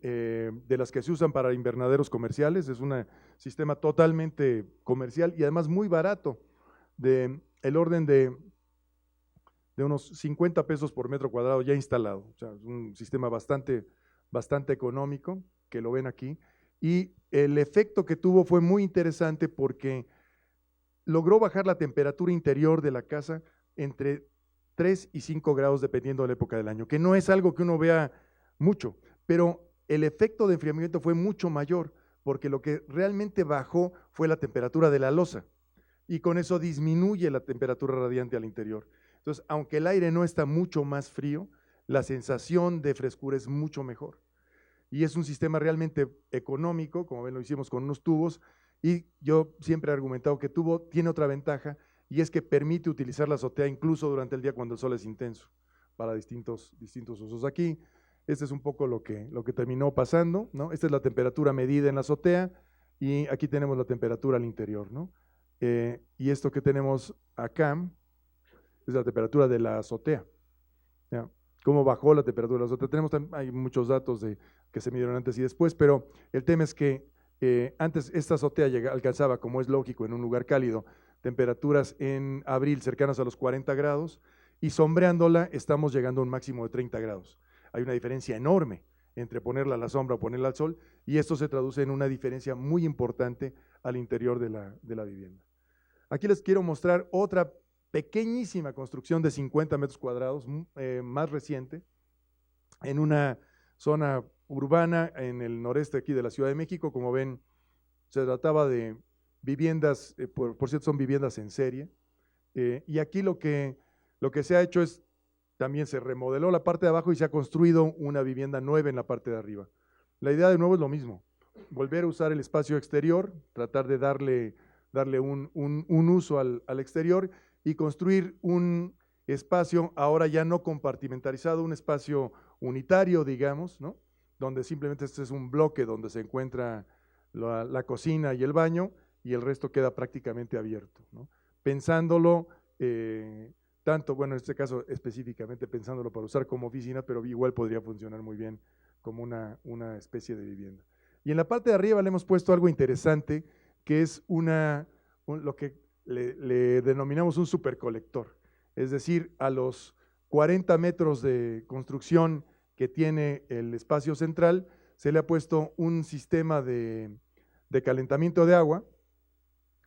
de las que se usan para invernaderos comerciales. Es un sistema totalmente comercial y además muy barato, el orden de unos 50 pesos por metro cuadrado ya instalado. O sea, es un sistema bastante económico, que lo ven aquí, y el efecto que tuvo fue muy interesante porque logró bajar la temperatura interior de la casa entre 3 y 5 grados dependiendo de la época del año, que no es algo que uno vea mucho, pero el efecto de enfriamiento fue mucho mayor, porque lo que realmente bajó fue la temperatura de la losa, y con eso disminuye la temperatura radiante al interior. Entonces, aunque el aire no está mucho más frío, la sensación de frescura es mucho mejor. Y es un sistema realmente económico. Como ven, lo hicimos con unos tubos, y yo siempre he argumentado que tiene otra ventaja, y es que permite utilizar la azotea incluso durante el día cuando el sol es intenso, para distintos usos. Aquí, este es un poco lo que terminó pasando, ¿no? Esta es la temperatura medida en la azotea, y aquí tenemos la temperatura al interior, ¿no? Y esto que tenemos acá es la temperatura de la azotea, ¿ya? Cómo bajó la temperatura de la azotea. Hay muchos datos que se midieron antes y después, pero el tema es que antes esta azotea alcanzaba, como es lógico en un lugar cálido, temperaturas en abril cercanas a los 40 grados, y sombreándola estamos llegando a un máximo de 30 grados. Hay una diferencia enorme entre ponerla a la sombra o ponerla al sol, y esto se traduce en una diferencia muy importante al interior de la vivienda. Aquí les quiero mostrar otra pequeñísima construcción de 50 metros cuadrados, más reciente, en una zona urbana en el noreste aquí de la Ciudad de México. Como ven, se trataba de viviendas, por cierto, son viviendas en serie, y aquí lo que se ha hecho es, también se remodeló la parte de abajo y se ha construido una vivienda nueva en la parte de arriba. La idea de nuevo es lo mismo, volver a usar el espacio exterior, tratar de darle darle un uso al exterior y construir un espacio ahora ya no compartimentalizado, un espacio unitario, digamos, ¿no? Donde simplemente este es un bloque donde se encuentra la cocina y el baño y el resto queda prácticamente abierto, ¿no? Pensándolo tanto, bueno, en este caso específicamente pensándolo para usar como oficina, pero igual podría funcionar muy bien como una especie de vivienda. Y en la parte de arriba le hemos puesto algo interesante, que es lo que le denominamos un supercolector. Es decir, a los 40 metros de construcción que tiene el espacio central, se le ha puesto un sistema de calentamiento de agua,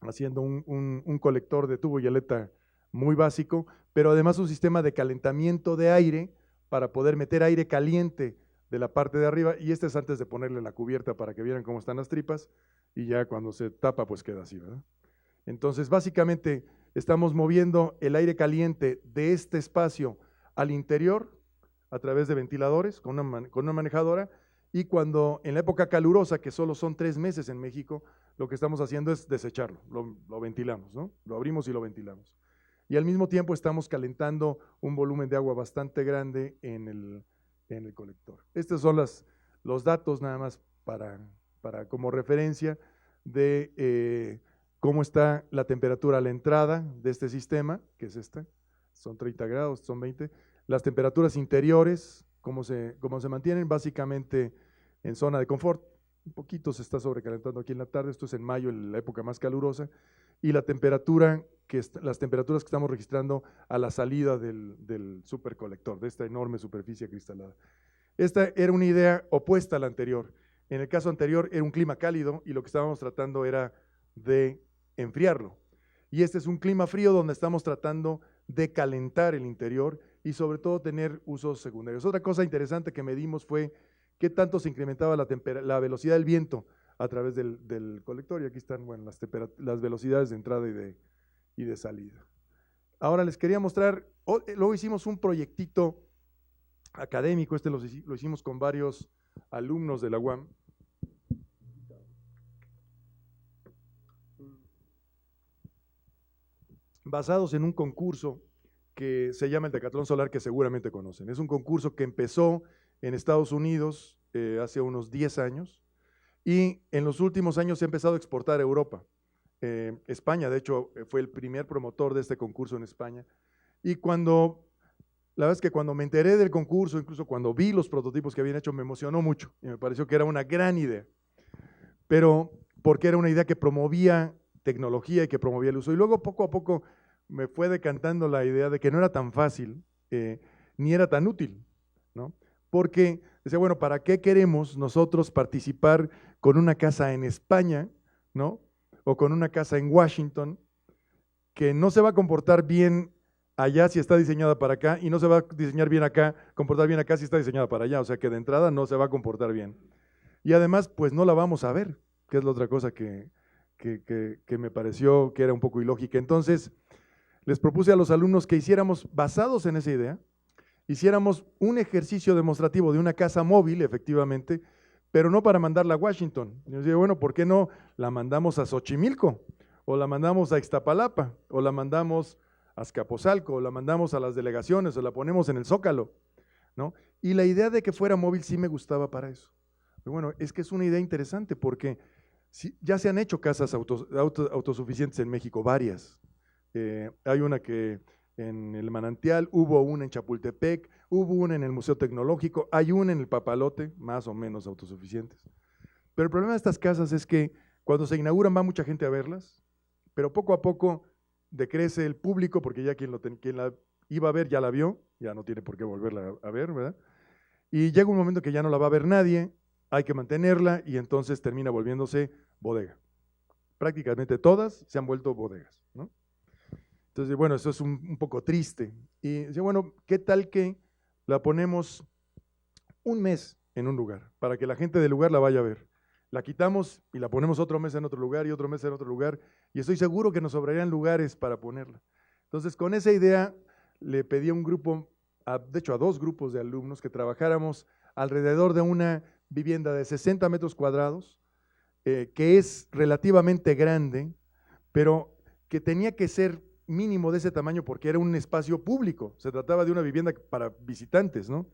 haciendo un colector de tubo y aleta muy básico, pero además un sistema de calentamiento de aire para poder meter aire caliente de la parte de arriba, y este es antes de ponerle la cubierta para que vieran cómo están las tripas, y ya cuando se tapa pues queda así, ¿verdad? Entonces básicamente estamos moviendo el aire caliente de este espacio al interior a través de ventiladores con una manejadora, y cuando en la época calurosa, que solo son 3 meses en México, lo que estamos haciendo es desecharlo, lo ventilamos, ¿no? Lo abrimos y lo ventilamos. Y al mismo tiempo estamos calentando un volumen de agua bastante grande en el colector. Estos son los datos nada más para como referencia de cómo está la temperatura a la entrada de este sistema, que es esta, son 30 grados, son 20. Las temperaturas interiores, cómo se mantienen, básicamente en zona de confort. Un poquito se está sobrecalentando aquí en la tarde, esto es en mayo, en la época más calurosa, y las temperaturas que estamos registrando a la salida del supercolector, de esta enorme superficie acristalada. Esta era una idea opuesta a la anterior. En el caso anterior era un clima cálido y lo que estábamos tratando era de enfriarlo. Y este es un clima frío donde estamos tratando de calentar el interior y sobre todo tener usos secundarios. Otra cosa interesante que medimos fue qué tanto se incrementaba la velocidad del viento a través del colector, y aquí están, bueno, las velocidades de entrada y de salida. Ahora les quería mostrar, luego hicimos un proyectito académico, lo hicimos con varios alumnos de la UAM, basados en un concurso que se llama el Decatlón Solar, que seguramente conocen. Es un concurso que empezó en Estados Unidos hace unos 10 años, y en los últimos años se ha empezado a exportar a Europa. España, de hecho, fue el primer promotor de este concurso en España. Y la verdad es que cuando me enteré del concurso, incluso cuando vi los prototipos que habían hecho, me emocionó mucho y me pareció que era una gran idea. Pero porque era una idea que promovía tecnología y que promovía el uso. Y luego poco a poco me fue decantando la idea de que no era tan fácil ni era tan útil, ¿no? Porque decía, bueno, ¿para qué queremos nosotros participar con una casa en España, ¿no? O con una casa en Washington, que no se va a comportar bien allá si está diseñada para acá, y no se va a diseñar bien acá, comportar bien acá si está diseñada para allá? O sea que de entrada no se va a comportar bien. Y además, pues no la vamos a ver, que es la otra cosa que me pareció que era un poco ilógica. Entonces, les propuse a los alumnos que hiciéramos, basados en esa idea, hiciéramos un ejercicio demostrativo de una casa móvil, efectivamente, pero no para mandarla a Washington. Y yo decía, bueno, ¿por qué no la mandamos a Xochimilco? O la mandamos a Iztapalapa, o la mandamos a Azcapotzalco, o la mandamos a las delegaciones, o la ponemos en el Zócalo, ¿no? Y la idea de que fuera móvil sí me gustaba para eso. Pero bueno, es que es una idea interesante porque ya se han hecho casas autosuficientes en México, varias. Hay una que en el Manantial, hubo una en Chapultepec, hubo una en el Museo Tecnológico, hay una en el Papalote, más o menos autosuficientes. Pero el problema de estas casas es que cuando se inauguran va mucha gente a verlas, pero poco a poco decrece el público, porque ya quien la iba a ver ya la vio, ya no tiene por qué volverla a ver, ¿verdad? Y llega un momento que ya no la va a ver nadie, hay que mantenerla y entonces termina volviéndose bodega. Prácticamente todas se han vuelto bodegas, ¿no? Entonces, bueno, eso es un poco triste. Y dice, bueno, ¿qué tal que la ponemos un mes en un lugar para que la gente del lugar la vaya a ver? La quitamos y la ponemos otro mes en otro lugar y otro mes en otro lugar, y estoy seguro que nos sobrarían lugares para ponerla. Entonces, con esa idea le pedí a un grupo, de hecho a 2 grupos de alumnos, que trabajáramos alrededor de una vivienda de 60 metros cuadrados, que es relativamente grande, pero que tenía que ser mínimo de ese tamaño porque era un espacio público, se trataba de una vivienda para visitantes, ¿no?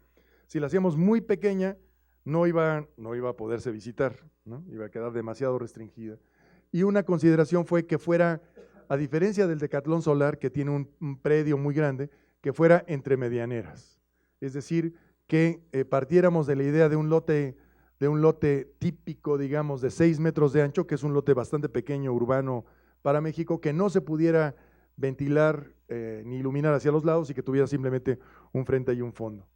Si la hacíamos muy pequeña, no iba a poderse visitar, ¿no? Iba a quedar demasiado restringida. Y una consideración fue que fuera, a diferencia del Decatlón Solar, que tiene un predio muy grande, que fuera entre medianeras. Es decir, que partiéramos de la idea de un lote típico, digamos, de 6 metros de ancho, que es un lote bastante pequeño, urbano, para México, que no se pudiera ventilar ni iluminar hacia los lados y que tuviera simplemente un frente y un fondo.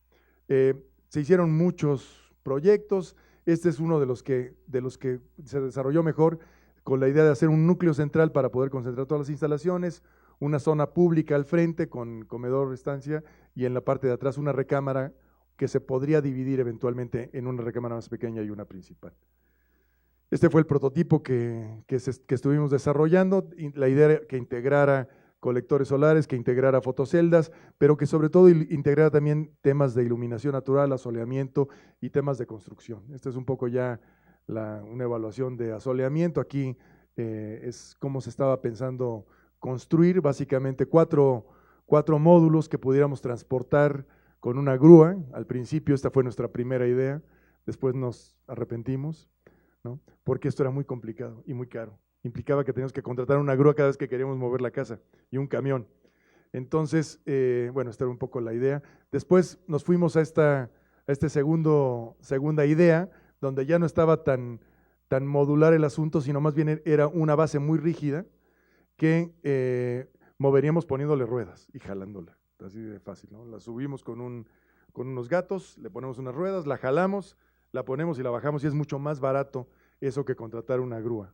Se hicieron muchos proyectos, este es uno de los que se desarrolló mejor, con la idea de hacer un núcleo central para poder concentrar todas las instalaciones, una zona pública al frente con comedor, estancia, y en la parte de atrás una recámara que se podría dividir eventualmente en una recámara más pequeña y una principal. Este fue el prototipo que estuvimos desarrollando, la idea era que integrara colectores solares, que integrara fotoceldas, pero que sobre todo integrara también temas de iluminación natural, asoleamiento y temas de construcción. Esta es un poco ya una evaluación de asoleamiento. Aquí es cómo se estaba pensando construir, básicamente cuatro módulos que pudiéramos transportar con una grúa. Al principio esta fue nuestra primera idea, después nos arrepentimos, ¿no? Porque esto era muy complicado y muy caro. Implicaba que teníamos que contratar una grúa cada vez que queríamos mover la casa y un camión. Entonces, bueno, esta era un poco la idea. Después nos fuimos a esta segunda idea, donde ya no estaba tan modular el asunto, sino más bien era una base muy rígida que moveríamos poniéndole ruedas y jalándola, así de fácil, ¿no? La subimos con unos gatos, le ponemos unas ruedas, la jalamos, la ponemos y la bajamos y es mucho más barato eso que contratar una grúa.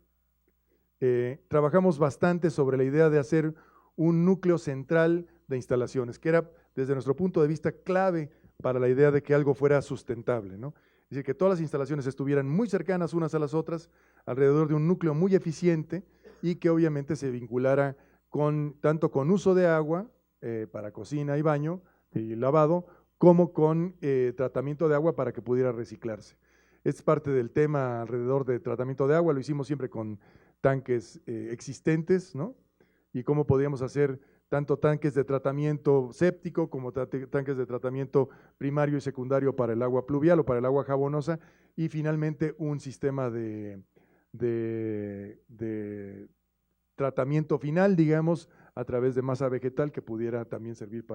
Trabajamos bastante sobre la idea de hacer un núcleo central de instalaciones, que era desde nuestro punto de vista clave para la idea de que algo fuera sustentable, ¿no? Es decir, que todas las instalaciones estuvieran muy cercanas unas a las otras, alrededor de un núcleo muy eficiente y que obviamente se vinculara tanto con uso de agua para cocina y baño y lavado, como con tratamiento de agua para que pudiera reciclarse. Es parte del tema alrededor de tratamiento de agua, lo hicimos siempre con tanques existentes, ¿no? Y cómo podríamos hacer tanto tanques de tratamiento séptico como tanques de tratamiento primario y secundario para el agua pluvial o para el agua jabonosa, y finalmente un sistema de tratamiento final, digamos, a través de masa vegetal que pudiera también servir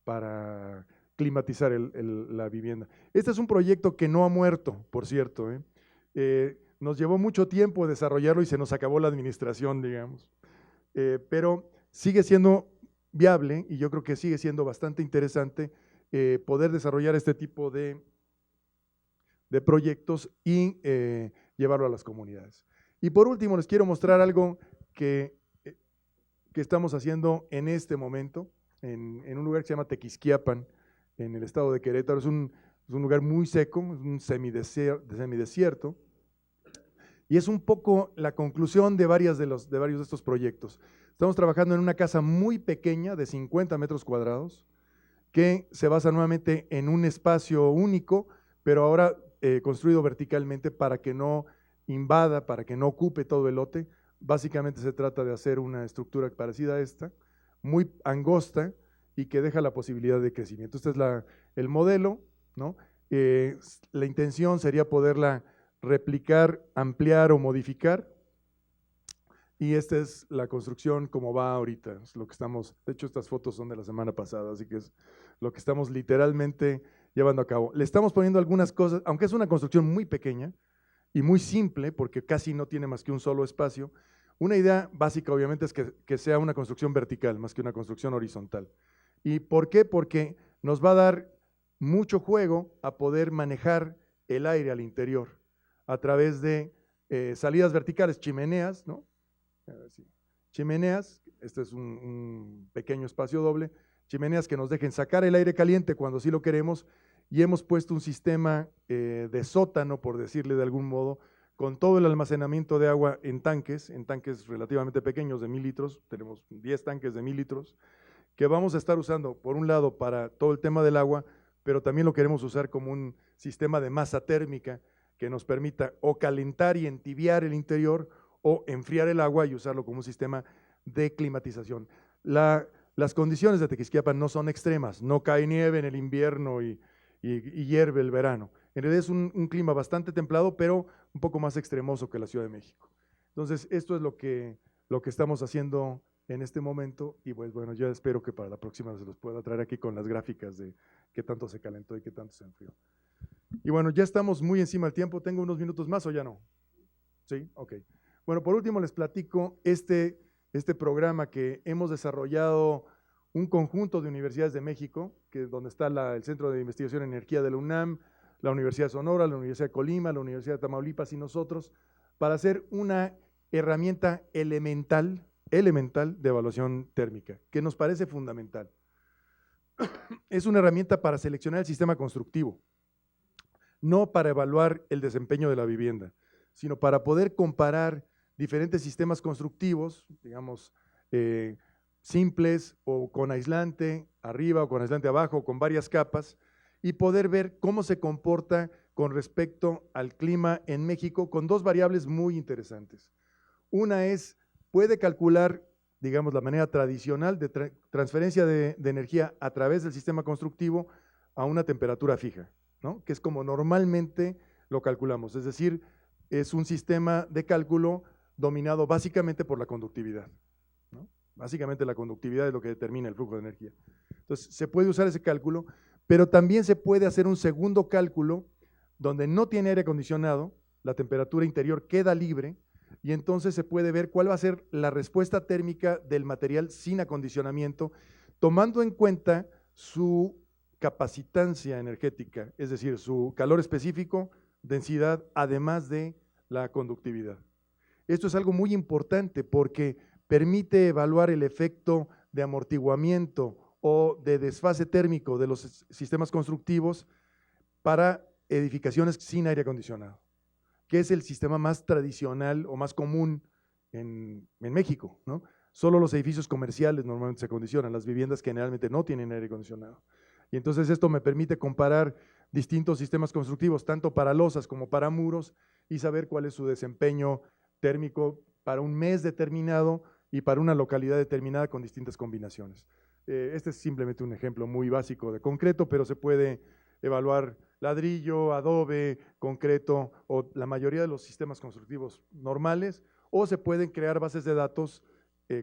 para climatizar la vivienda. Este es un proyecto que no ha muerto, por cierto, nos llevó mucho tiempo desarrollarlo y se nos acabó la administración, digamos, pero sigue siendo viable y yo creo que sigue siendo bastante interesante poder desarrollar este tipo de proyectos y llevarlo a las comunidades. Y por último, les quiero mostrar algo que estamos haciendo en este momento en un lugar que se llama Tequisquiapan, en el estado de Querétaro. Es un lugar muy seco, es un semidesierto, y es un poco la conclusión de varios de estos proyectos. Estamos trabajando en una casa muy pequeña de 50 metros cuadrados que se basa nuevamente en un espacio único, pero ahora construido verticalmente para que no invada, para que no ocupe todo el lote. Básicamente se trata de hacer una estructura parecida a esta, muy angosta y que deja la posibilidad de crecimiento. Este es el modelo, ¿no? La intención sería poderla replicar, ampliar o modificar, y esta es la construcción como va ahorita. Es lo que estamos, de hecho estas fotos son de la semana pasada, así que es lo que estamos literalmente llevando a cabo. Le estamos poniendo algunas cosas, aunque es una construcción muy pequeña y muy simple, porque casi no tiene más que un solo espacio. Una idea básica obviamente es que sea una construcción vertical más que una construcción horizontal. ¿Y por qué? Porque nos va a dar mucho juego a poder manejar el aire al interior a través de salidas verticales, chimeneas, ¿no? Chimeneas, este es un pequeño espacio doble, chimeneas que nos dejen sacar el aire caliente cuando sí lo queremos, y hemos puesto un sistema de sótano, por decirle de algún modo, con todo el almacenamiento de agua en tanques relativamente pequeños de 1000 litros, tenemos 10 tanques de 1000 litros, que vamos a estar usando, por un lado, para todo el tema del agua, pero también lo queremos usar como un sistema de masa térmica que nos permita o calentar y entibiar el interior, o enfriar el agua y usarlo como un sistema de climatización. Las condiciones de Tequisquiapan no son extremas, no cae nieve en el invierno y hierve el verano. En realidad es un clima bastante templado, pero un poco más extremoso que la Ciudad de México. Entonces, esto es lo que estamos haciendo en este momento y pues bueno, yo espero que para la próxima se los pueda traer aquí con las gráficas de qué tanto se calentó y qué tanto se enfrió. Y bueno, ya estamos muy encima del tiempo. ¿Tengo unos minutos más o ya no? ¿Sí? Ok. Bueno, por último les platico este programa que hemos desarrollado un conjunto de universidades de México, que es donde está el Centro de Investigación en Energía de la UNAM, la Universidad de Sonora, la Universidad de Colima, la Universidad de Tamaulipas y nosotros, para hacer una herramienta elemental de evaluación térmica, que nos parece fundamental. Es una herramienta para seleccionar el sistema constructivo, no para evaluar el desempeño de la vivienda, sino para poder comparar diferentes sistemas constructivos, digamos, simples o con aislante arriba o con aislante abajo, o con varias capas, y poder ver cómo se comporta con respecto al clima en México con dos variables muy interesantes. Una es, puede calcular, digamos, la manera tradicional de transferencia de energía a través del sistema constructivo a una temperatura fija, ¿no? Que es como normalmente lo calculamos, es decir, es un sistema de cálculo dominado básicamente por la conductividad, ¿no? Básicamente la conductividad es lo que determina el flujo de energía. Entonces, se puede usar ese cálculo, pero también se puede hacer un segundo cálculo donde no tiene aire acondicionado, la temperatura interior queda libre, y entonces se puede ver cuál va a ser la respuesta térmica del material sin acondicionamiento, tomando en cuenta su capacitancia energética, es decir, su calor específico, densidad, además de la conductividad. Esto es algo muy importante porque permite evaluar el efecto de amortiguamiento o de desfase térmico de los sistemas constructivos para edificaciones sin aire acondicionado, que es el sistema más tradicional o más común en México, ¿no? Solo los edificios comerciales normalmente se acondicionan, las viviendas generalmente no tienen aire acondicionado. Y entonces esto me permite comparar distintos sistemas constructivos, tanto para losas como para muros, y saber cuál es su desempeño térmico para un mes determinado y para una localidad determinada con distintas combinaciones. Este es simplemente un ejemplo muy básico de concreto, pero se puede evaluar ladrillo, adobe, concreto o la mayoría de los sistemas constructivos normales, o se pueden crear bases de datos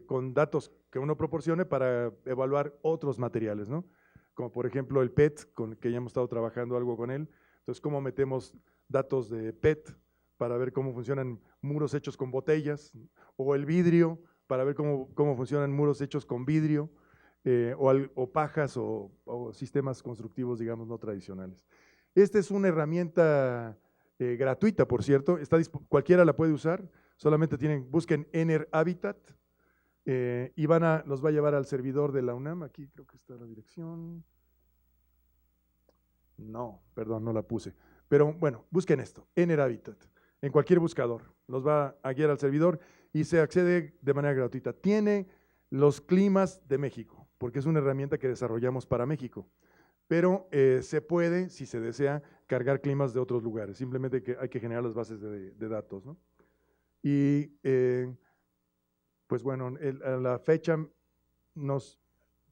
con datos que uno proporcione para evaluar otros materiales, ¿no? Como por ejemplo el PET, con el que ya hemos estado trabajando algo con él. Entonces, cómo metemos datos de PET para ver cómo funcionan muros hechos con botellas, o el vidrio para ver cómo funcionan muros hechos con vidrio, o pajas o sistemas constructivos, digamos, no tradicionales. Esta es una herramienta gratuita, por cierto, cualquiera la puede usar, solamente busquen Ener Habitat y los va a llevar al servidor de la UNAM. Aquí creo que está la dirección. No, perdón, no la puse. Pero bueno, busquen esto, Ener Habitat, en cualquier buscador. Los va a guiar al servidor y se accede de manera gratuita. Tiene los climas de México, porque es una herramienta que desarrollamos para México. Pero se puede, si se desea, cargar climas de otros lugares. Simplemente hay que generar las bases de datos, ¿no? Y pues bueno, a la fecha nos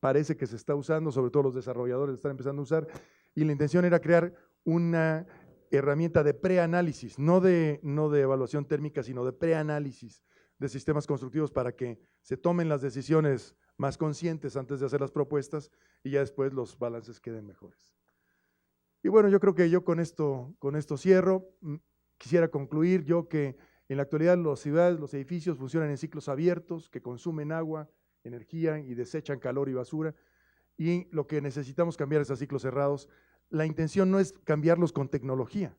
parece que se está usando, sobre todo los desarrolladores están empezando a usar, y la intención era crear una herramienta de preanálisis, no de evaluación térmica, sino de preanálisis de sistemas constructivos para que se tomen las decisiones más conscientes antes de hacer las propuestas y ya después los balances queden mejores. Y bueno, yo creo que yo con esto cierro. Quisiera concluir yo que en la actualidad las ciudades, los edificios funcionan en ciclos abiertos que consumen agua, energía y desechan calor y basura, y lo que necesitamos cambiar es a ciclos cerrados. La intención no es cambiarlos con tecnología.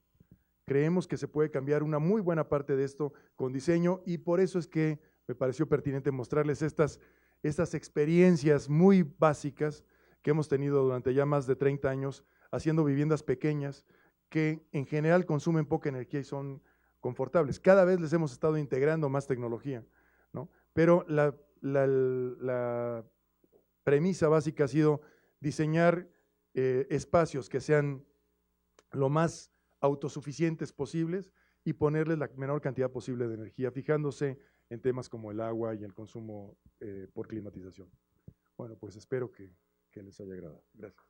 Creemos que se puede cambiar una muy buena parte de esto con diseño, y por eso es que me pareció pertinente mostrarles estas experiencias muy básicas que hemos tenido durante ya más de 30 años haciendo viviendas pequeñas que en general consumen poca energía y son confortables. Cada vez les hemos estado integrando más tecnología, ¿no? Pero la premisa básica ha sido diseñar espacios que sean lo más autosuficientes posibles y ponerles la menor cantidad posible de energía, fijándose en temas como el agua y el consumo por climatización. Bueno, pues espero que les haya agradado. Gracias.